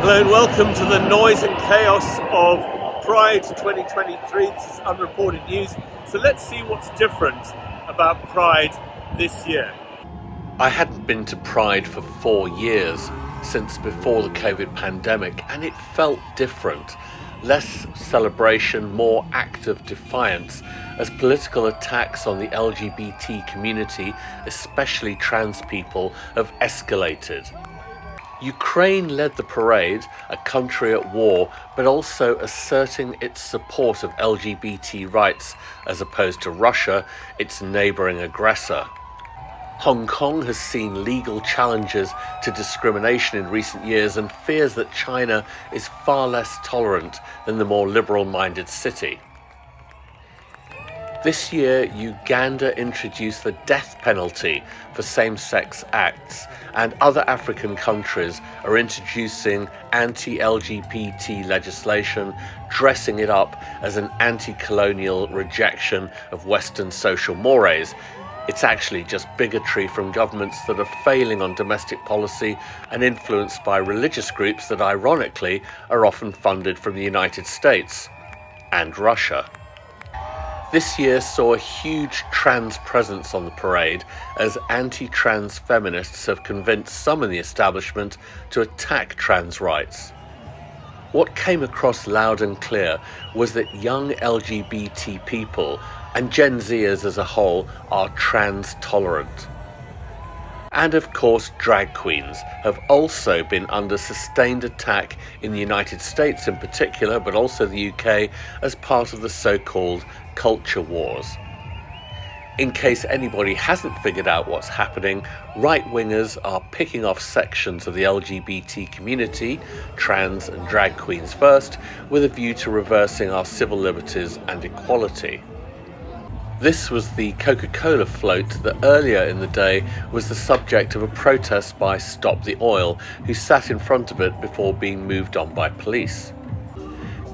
Hello and welcome to the noise and chaos of Pride 2023. This is unreported news. So let's see what's different about Pride this year. I hadn't been to Pride for 4 years, since before the COVID pandemic, and it felt different. Less celebration, more active defiance, as political attacks on the LGBT community, especially trans people, have escalated. Ukraine led the parade, a country at war, but also asserting its support of LGBT rights as opposed to Russia, its neighbouring aggressor. Hong Kong has seen legal challenges to discrimination in recent years and fears that China is far less tolerant than the more liberal-minded city. This year, Uganda introduced the death penalty for same-sex acts, and other African countries are introducing anti-LGBT legislation, dressing it up as an anti-colonial rejection of Western social mores. It's actually just bigotry from governments that are failing on domestic policy and influenced by religious groups that, ironically, are often funded from the United States and Russia. This year saw a huge trans presence on the parade as anti-trans feminists have convinced some in the establishment to attack trans rights. What came across loud and clear was that young LGBT people and Gen Zers as a whole are trans-tolerant. And of course, drag queens have also been under sustained attack in the United States in particular, but also the UK, as part of the so-called culture wars. In case anybody hasn't figured out what's happening, right-wingers are picking off sections of the LGBT community, trans and drag queens first, with a view to reversing our civil liberties and equality. This was the Coca-Cola float that earlier in the day was the subject of a protest by Stop the Oil, who sat in front of it before being moved on by police.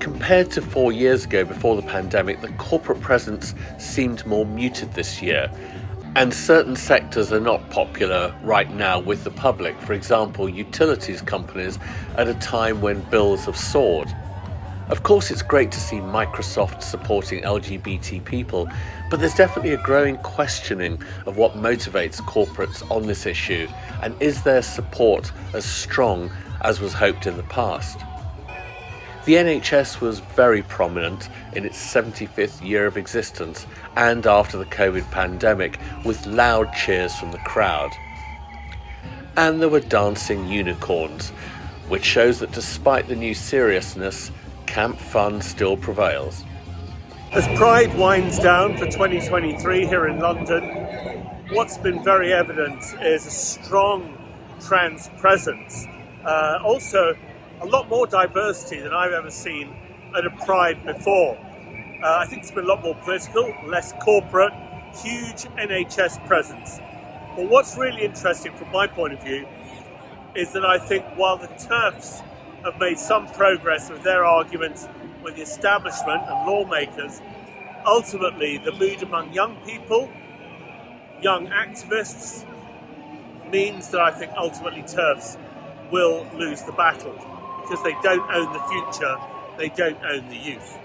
Compared to 4 years ago before the pandemic, the corporate presence seemed more muted this year, and certain sectors are not popular right now with the public. For example, utilities companies at a time when bills have soared. Of course, it's great to see Microsoft supporting LGBT people, but there's definitely a growing questioning of what motivates corporates on this issue, and is their support as strong as was hoped in the past? The NHS was very prominent in its 75th year of existence and after the COVID pandemic, with loud cheers from the crowd. And there were dancing unicorns, which shows that despite the new seriousness, camp fun still prevails. As Pride winds down for 2023 here in London, what's been very evident is a strong trans presence. Also, a lot more diversity than I've ever seen at a Pride before. I think it's been a lot more political, less corporate, huge NHS presence. But what's really interesting from my point of view is that I think while the Terfs have made some progress with their arguments with the establishment and lawmakers, ultimately the mood among young people, young activists, means that I think ultimately Terfs will lose the battle, because they don't own the future, they don't own the youth.